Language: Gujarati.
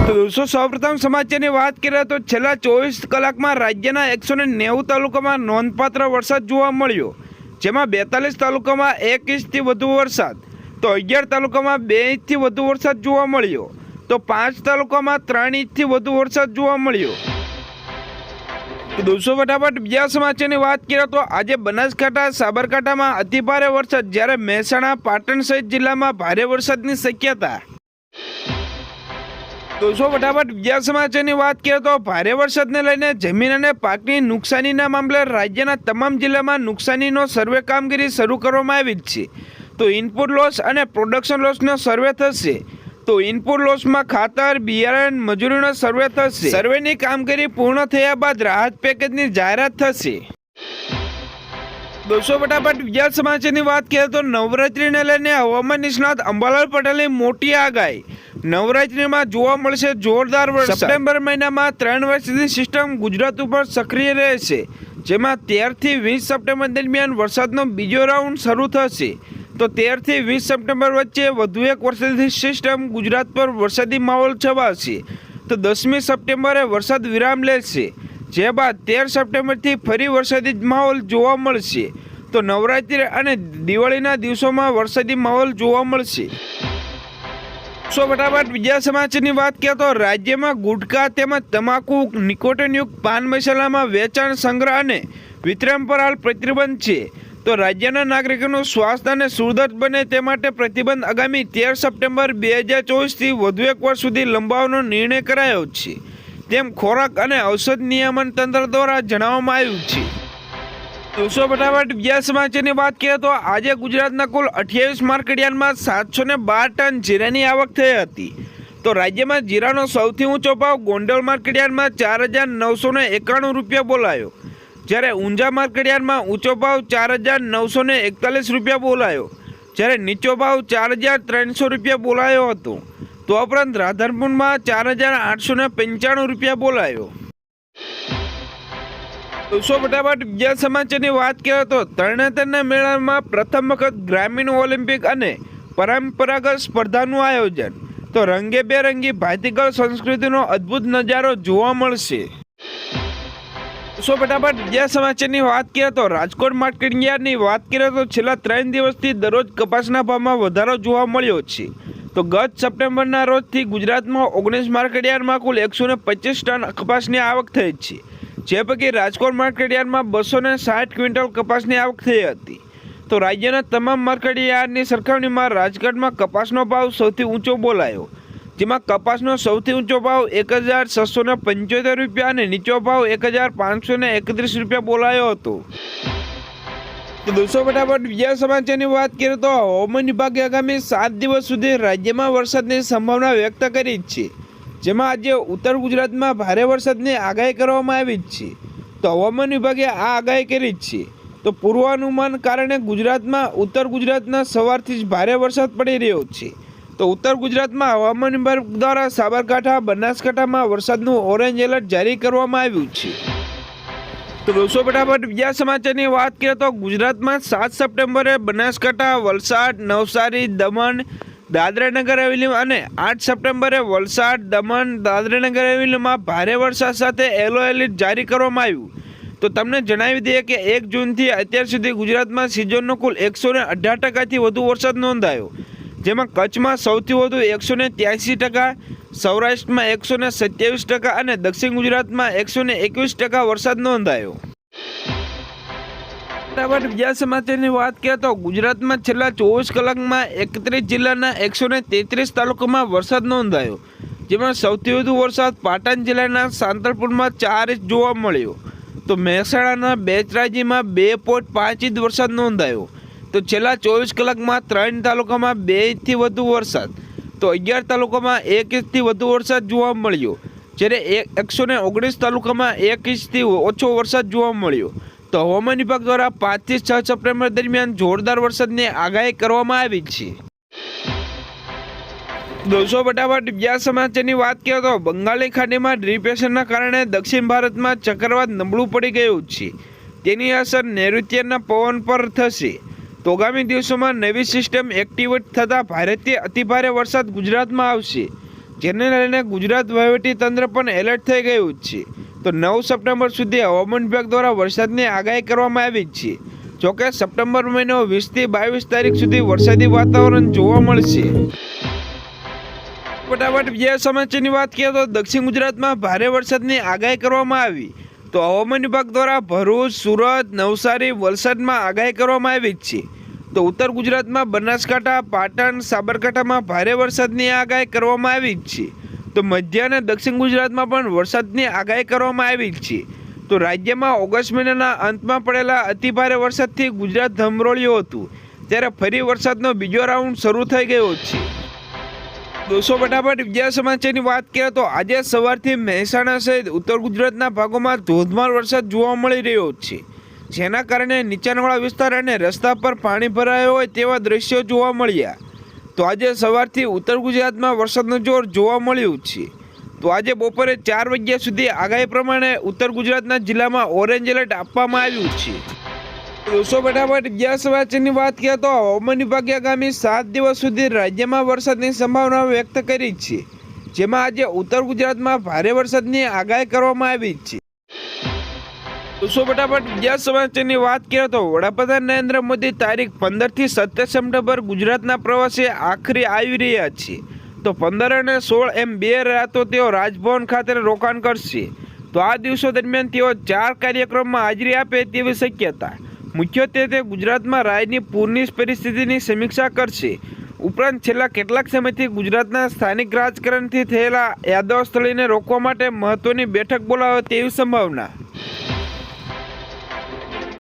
તો દોસ્તો સૌપ્રથમ સમાચારની વાત કરીએ તો છેલ્લા 24 કલાકમાં રાજ્યના 190 તાલુકામાં નોંધપાત્ર વરસાદ જોવા મળ્યો, જેમાં 42 તાલુકામાં 1 ઇંચથી વધુ વરસાદ, તો 11 તાલુકામાં 2 ઇંચથી વધુ વરસાદ જોવા મળ્યો, તો 5 તાલુકામાં 3 ઇંચથી વધુ વરસાદ જોવા મળ્યો। તો દોસ્તો ફટાફટ બીજા સમાચારની વાત કરીએ તો આજે બનાસકાંઠા સાબરકાંઠામાં અતિભારે વરસાદ, જ્યારે મહેસાણા પાટણ સહિત જિલ્લામાં ભારે વરસાદની શક્યતા। દોસ્તો ફટાફટ બીજા સમાચારની વાત કરીએ તો ભારે વરસાદને લઈને જમીન અને પાકની નુકસાનીના મામલે રાજ્યના તમામ જિલ્લામાં નુકસાનીનો સર્વે કામગીરી શરૂ કરવામાં આવી છે। તો ઇનપુટ લોસ અને પ્રોડક્શન લોસનો સર્વે થશે। તો ઇનપુટ લોસમાં ખાતર, બિયારણ, મજૂરીનો સર્વે થશે। સર્વેની કામગીરી પૂર્ણ થયા બાદ રાહત પેકેજની જાહેરાત થશે। દોસ્તો ફટાફટ બીજા સમાચારની વાત કરીએ તો નવરાત્રીને લઈને હવામાન નિષ્ણાત અંબાલાલ પટેલની મોટી આગાહી। નવરાત્રીમાં જોવા મળશે જોરદાર વરસાદ। સપ્ટેમ્બર મહિનામાં 3 વર્ષની સિસ્ટમ ગુજરાત ઉપર સક્રિય રહેશે, જેમાં 13 થી 20 સપ્ટેમ્બર દરમિયાન વરસાદનો બીજો રાઉન્ડ શરૂ થશે। તો 13 થી 20 સપ્ટેમ્બર વચ્ચે વધુ એક વરસાદી સિસ્ટમ ગુજરાત પર વરસાદી માહોલ છવાશે। તો 10મી સપ્ટેમ્બરે વરસાદ વિરામ લેશે, જે બાદ 13 સપ્ટેમ્બરથી ફરી વરસાદી માહોલ જોવા મળશે। તો નવરાત્રી અને દિવાળીના દિવસોમાં વરસાદી માહોલ જોવા મળશે। ફટાફટ બીજા સમાચારની વાત કરીએ તો રાજ્યમાં ગુટખા તેમજ તમાકુ, નિકોટિનયુક્ત પાન મસાલામાં વેચાણ, સંગ્રહ અને વિતરણ પર હાલ પ્રતિબંધ છે। તો રાજ્યના નાગરિકોનું સ્વાસ્થ્ય અને સુરક્ષિત બને તે માટે પ્રતિબંધ આગામી 13 સપ્ટેમ્બર 2024થી વધુ એક વર્ષ સુધી લંબાવવાનો નિર્ણય કરાયો છે, તેમ ખોરાક અને ઔષધ નિયમન તંત્ર દ્વારા જણાવવામાં આવ્યું છે। દોસ્તો ફટાફટ બીજા સમાચારની વાત કરીએ તો આજે ગુજરાતના કુલ 28 માર્કેટયાર્ડમાં 712 ટન જીરાની આવક થઈ હતી। તો રાજ્યમાં જીરાનો સૌથી ઊંચો ભાવ ગોંડલ માર્કેટયાર્ડમાં 4,991 રૂપિયા બોલાયો, જ્યારે ઊંઝા માર્કેટયાર્ડમાં ઊંચો ભાવ 4,941 રૂપિયા બોલાયો, જ્યારે નીચો ભાવ 4,300 રૂપિયા બોલાયો હતો। તો ઉપરાંત રાધનપુરમાં 4,895 રૂપિયા બોલાયો। દોસ્તો ફટાફટ બીજા સમાચારની વાત કરીએ તો તરણેતરના મેળામાં પ્રથમ વખત ગ્રામીણ ઓલિમ્પિક અને પરંપરાગત સ્પર્ધાનું આયોજન। તો રંગેબેરંગી ભાતીગળ સંસ્કૃતિનો અદ્ભુત નજારો જોવા મળશે। દોસ્તો ફટાફટ બીજા સમાચારની વાત કરીએ તો રાજકોટ માર્કેટયાર્ડની વાત કરીએ તો છેલ્લા 3 દિવસથી દરરોજ કપાસના ભાવમાં વધારો જોવા મળ્યો છે। તો ગત સપ્ટેમ્બરના રોજથી ગુજરાતમાં 19 માર્કેટયાર્ડમાં કુલ 125 ટન કપાસની આવક થઈ છે, જે પૈકી રાજકોટ માર્કેટયાર્ડમાં 260 ક્વિન્ટલ કપાસની આવક થઈ હતી। તો રાજ્યના તમામ માર્કેટયાર્ડની સરખામણીમાં રાજકોટમાં કપાસનો ભાવ સૌથી ઊંચો બોલાયો, જેમાં કપાસનો સૌથી ઊંચો ભાવ 1,675 રૂપિયા અને નીચો ભાવ 1,531 રૂપિયા બોલાયો હતો। તો દોસ્તો ફટાફટ બીજા સમાચારની વાત કરીએ તો હવામાન વિભાગે આગામી 7 દિવસ સુધી રાજ્યમાં વરસાદની સંભાવના વ્યક્ત કરી છે, જેમાં આજે ઉત્તર ગુજરાતમાં ભારે વરસાદની આગાહી કરવામાં આવી છે। તો હવામાન વિભાગે આ આગાહી કરી છે। તો પૂર્વાનુમાન કારણે ગુજરાતમાં ઉત્તર ગુજરાતના સવારથી જ ભારે વરસાદ પડી રહ્યો છે। તો ઉત્તર ગુજરાતમાં હવામાન વિભાગ દ્વારા સાબરકાંઠા, બનાસકાંઠામાં વરસાદનું ઓરેન્જ એલર્ટ જારી કરવામાં આવ્યું છે। તો દોસ્તો ફટાફટ બીજા સમાચારની વાત કરીએ તો ગુજરાતમાં 7 સપ્ટેમ્બરે બનાસકાંઠા, વલસાડ, નવસારી, દમણ, દાદરાનગર હવેલી અને 8 સપ્ટેમ્બરે વલસાડ, દમણ, દાદરાનગર હવેલીમાં ભારે વરસાદ સાથે યલો એલર્ટ જારી કરવામાં આવ્યું। તો તમને જણાવી દઈએ કે 1 જૂનથી અત્યાર સુધી ગુજરાતમાં સિઝનનો કુલ 118%થી વધુ વરસાદ નોંધાયો, જેમાં કચ્છમાં સૌથી વધુ 183%, સૌરાષ્ટ્રમાં 127% અને દક્ષિણ ગુજરાતમાં 121% વરસાદ નોંધાયો। બીજા સમાચારની વાત કરીએ તો ગુજરાતમાં છેલ્લા 24 કલાકમાં 31 જિલ્લાના 133 તાલુકામાં વરસાદ નોંધાયો, જેમાં સૌથી વધુ વરસાદ પાટણ જિલ્લાના સાંતલપુરમાં 4 ઇંચ જોવા મળ્યો। તો મહેસાણાના બેચરાજીમાં 2.5 ઇંચ વરસાદ નોંધાયો। તો છેલ્લા 24 કલાકમાં 3 તાલુકામાં 2 ઇંચથી વધુ વરસાદ, તો 11 તાલુકામાં 1 ઇંચથી વધુ વરસાદ જોવા મળ્યો, જ્યારે 119 તાલુકામાં 1 ઇંચથી ઓછો વરસાદ જોવા મળ્યો। તો હવામાન વિભાગ દ્વારા 5 થી 6 સપ્ટેમ્બર દરમિયાન જોરદાર વરસાદની આગાહી કરવામાં આવી છે। દોસ્તો ફટાફટ બીજા સમાચારની વાત કરીએ તો બંગાળની ખાડીમાં ડિપ્રેશનના કારણે દક્ષિણ ભારતમાં ચક્રવાત નબળું પડી ગયું છે, તેની અસર નૈઋત્યના પવન પર થશે। તો આગામી દિવસોમાં નવી સિસ્ટમ એક્ટિવેટ થતાં ભારેથી અતિભારે વરસાદ ગુજરાતમાં આવશે, જેને લઈને ગુજરાત વહીવટીતંત્ર પણ એલર્ટ થઈ ગયું છે. તો 9 સપ્ટેમ્બર સુધી હવામાન વિભાગ દ્વારા વરસાદની આગાહી કરવામાં આવી છે. જોકે સપ્ટેમ્બર મહિનો 20 થી 22 તારીખ સુધી વરસાદી વાતાવરણ જોવા મળશે. ફટાફટ બીજા સમાચારની વાત કરીએ તો દક્ષિણ ગુજરાતમાં ભારે વરસાદની આગાહી કરવામાં આવી. તો હવામાન વિભાગ દ્વારા ભરૂચ, સુરત, નવસારી, વલસાડમાં આગાહી કરવામાં આવી છે. તો ઉત્તર ગુજરાતમાં બનાસકાંઠા, પાટણ, સાબરકાંઠામાં ભારે વરસાદની આગાહી કરવામાં આવી છે. તો મધ્ય અને દક્ષિણ ગુજરાતમાં પણ વરસાદની આગાહી કરવામાં આવી છે. તો રાજ્યમાં ઓગસ્ટ મહિનાના અંતમાં પડેલા અતિભારે વરસાદથી ગુજરાત ધમરોળ્યું હતું, ત્યારે ફરી વરસાદનો બીજો રાઉન્ડ શરૂ થઈ ગયો છે. દોસ્તો ફટાફટ બીજા સમાચારની વાત કરીએ તો આજે સવારથી મહેસાણા સહિત ઉત્તર ગુજરાતના ભાગોમાં ધોધમાર વરસાદ જોવા મળી રહ્યો છે, જેના કારણે નીચાણવાળા વિસ્તાર અને રસ્તા પર પાણી ભરાયો હોય તેવા દ્રશ્યો જોવા મળ્યા. તો આજે સવારથી ઉત્તર ગુજરાતમાં વરસાદનું જોર જોવા મળ્યું છે. તો આજે બપોરે 4 વાગ્યા સુધી આગાહી પ્રમાણે ઉત્તર ગુજરાતના જિલ્લામાં ઓરેન્જ એલર્ટ આપવામાં આવ્યું છે. દોસ્તો ફટાફટ બીજા સમાચારની વાત કરીએ તો હવામાન વિભાગે આગામી 7 દિવસ સુધી રાજ્યમાં વરસાદની સંભાવના વ્યક્ત કરી છે, જેમાં આજે ઉત્તર ગુજરાતમાં ભારે વરસાદની આગાહી કરવામાં આવી છે. દોસ્તો ફટાફટ બીજા સમાચારની વાત કરીએ તો વડાપ્રધાન નરેન્દ્ર મોદી તારીખ 15 થી 17 સપ્ટેમ્બર ગુજરાતના પ્રવાસે આખરી આવી રહ્યા છે. તો 15 અને 16 એમ 2 રાતો તેઓ રાજભવન ખાતે રોકાણ કરશે. તો આ દિવસો દરમિયાન તેઓ 4 કાર્યક્રમમાં હાજરી આપે તેવી શક્યતા. મુખ્યત્વે તે ગુજરાતમાં રાજ્યની પૂરની પરિસ્થિતિની સમીક્ષા કરશે. ઉપરાંત છેલ્લા કેટલાક સમયથી ગુજરાતના સ્થાનિક રાજકારણથી થયેલા યાદવ સ્થળીને રોકવા માટે મહત્વની બેઠક બોલાવે તેવી સંભાવના.